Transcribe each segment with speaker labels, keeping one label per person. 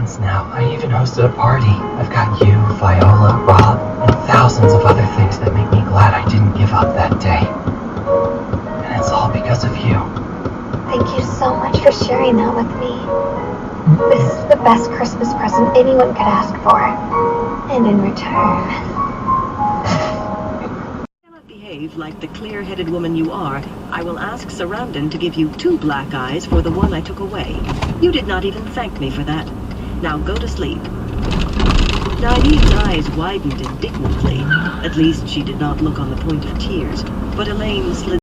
Speaker 1: friends now. I even hosted a party. I've got you, Viola, Rob, and thousands of other things that make me glad I didn't give up that day. And it's all because of you.
Speaker 2: Thank you so much for sharing that with me. This is the best Christmas present anyone could ask for. And in return...
Speaker 3: Behave like the clear-headed woman you are, I will ask Sarandon to give you 2 black eyes for the one I took away. You did not even thank me for that. Now go to sleep. Naive's eyes widened indignantly. At least she did not look on the point of tears, but Elaine slid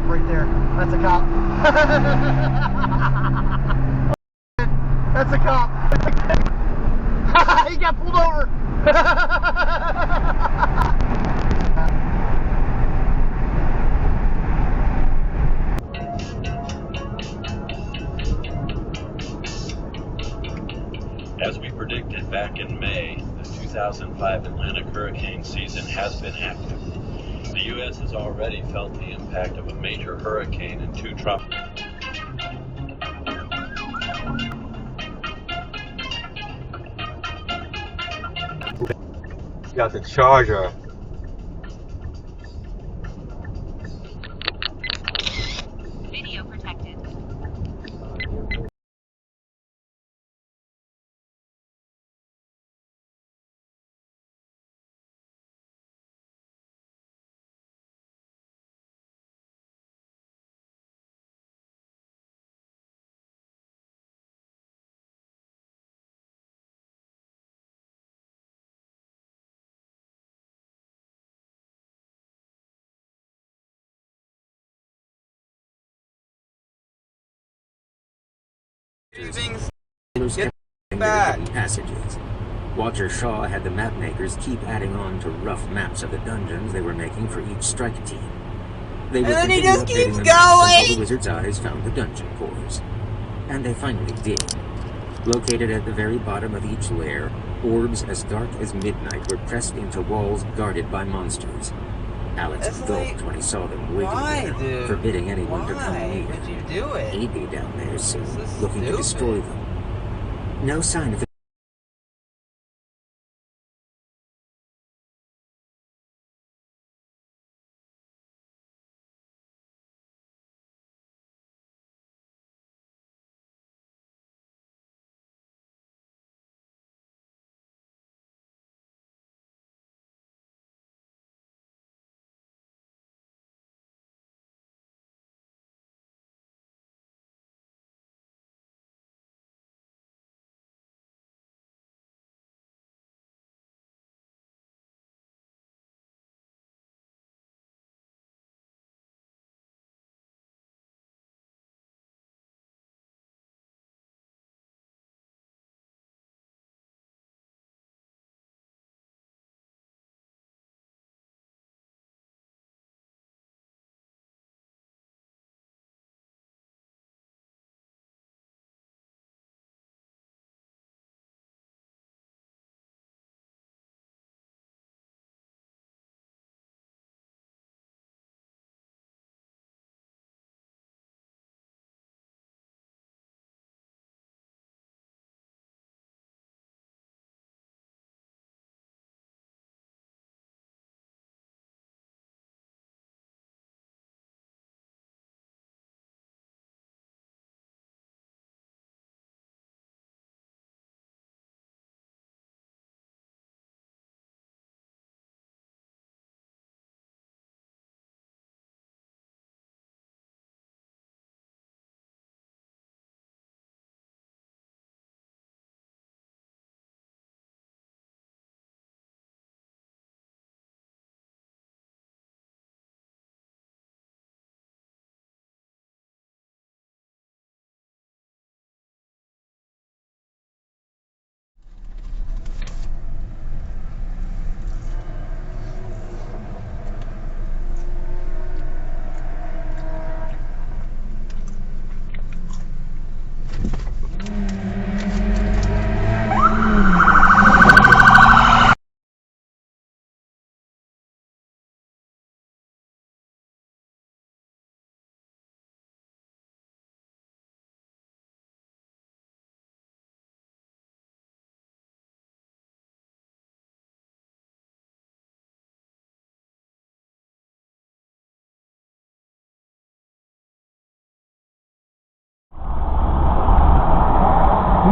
Speaker 4: Right there. That's a cop. That's a cop. He got pulled over.
Speaker 5: As we predicted back in May, the 2005 Atlantic hurricane season has been active. The U.S. has already felt the impact of a major hurricane and 2 tropical.
Speaker 6: Got the charger.
Speaker 3: video protected.
Speaker 7: Get back. Passages. Walter Shaw had the map makers keep adding on to rough maps of the dungeons they were making for each strike team. They would
Speaker 8: then he
Speaker 7: continue
Speaker 8: just
Speaker 7: updating
Speaker 8: keeps
Speaker 7: the maps until
Speaker 8: going!
Speaker 7: the wizard's eyes found the dungeon cores. And they finally did. Located at the very bottom of each lair, orbs as dark as midnight were pressed into walls guarded by monsters. Alex
Speaker 8: That's
Speaker 7: gulped
Speaker 8: like,
Speaker 7: when he saw them waiting
Speaker 8: why,
Speaker 7: there,
Speaker 8: dude?
Speaker 7: forbidding anyone to come
Speaker 8: Why
Speaker 7: near.
Speaker 8: would you do it?
Speaker 7: He'd be down there soon,
Speaker 8: This is
Speaker 7: looking to
Speaker 8: stupid.
Speaker 7: destroy them. No sign of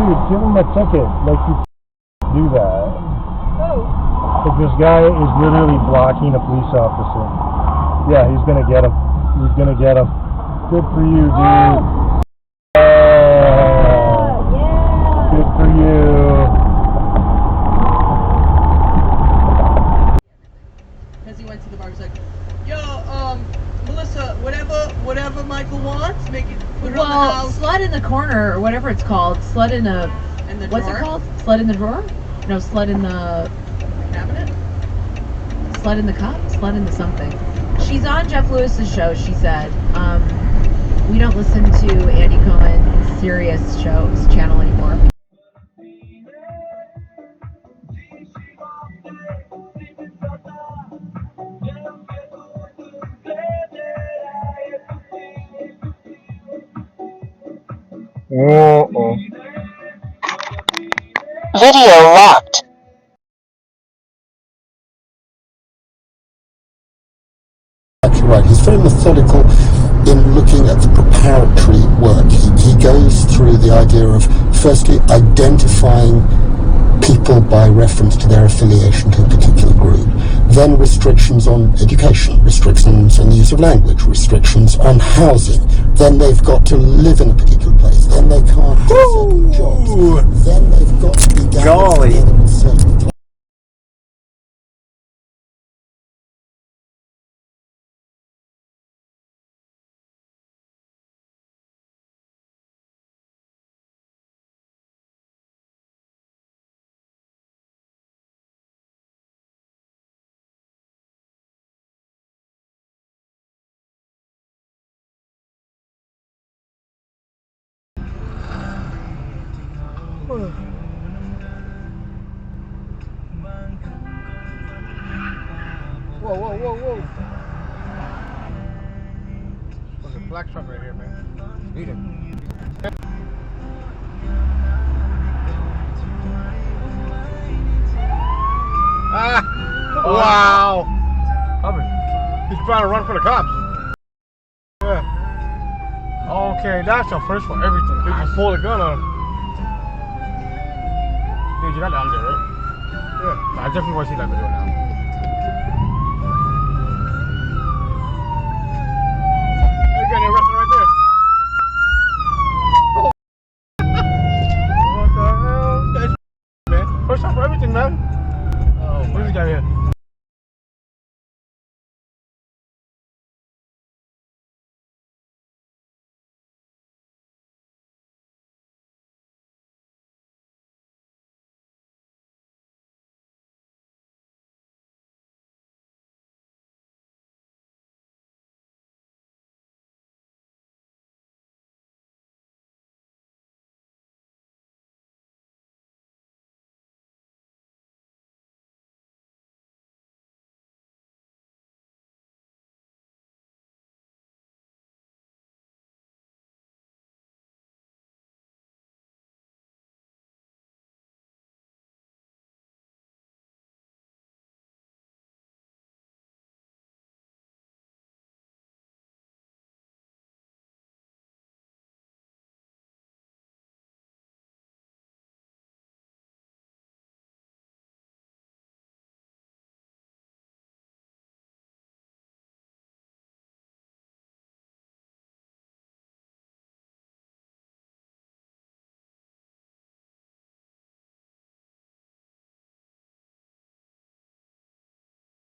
Speaker 6: Dude, give him a ticket. Like, you do that.
Speaker 8: Oh.
Speaker 6: Like, this guy is literally blocking a police officer. Yeah, he's gonna get him. He's gonna get him. Good for you, dude.
Speaker 8: Yeah.
Speaker 6: Good for you.
Speaker 8: As he went to the bar, he's like, yo, Melissa, whatever Michael wants, make it, put it on the house.
Speaker 9: Slut in the corner, or whatever it's called. Slut in a...
Speaker 8: In the
Speaker 9: what's
Speaker 8: drawer?
Speaker 9: it called? Slut in the drawer? No, slut in the...
Speaker 8: Cabinet?
Speaker 9: Slut in the cup? Slut in the something. She's on Jeff Lewis's show, she said. We don't listen to Andy Cohen's Sirius shows channel anymore.
Speaker 6: Whoa.
Speaker 10: Video locked.
Speaker 11: That's right. He's very methodical in looking at the preparatory work. He goes through the idea of firstly identifying people by reference to their affiliation to a particular group, then restrictions on education, restrictions on the use of language, restrictions on housing, then they've got to live in a particular place, then they can't do certain jobs, then they've got to be gathered together in certain places.
Speaker 4: Whoa. There's a black truck right here, man. Speeding. Ah! Wow! He's trying to run for the cops. Yeah. Okay, that's the first for everything. They just pull the gun on him. Dude, you got down there, right? Yeah. I definitely want to see that video now. You're getting arrested right there. Oh. What the hell? That's man. First time for everything, man. Oh, what is this guy here?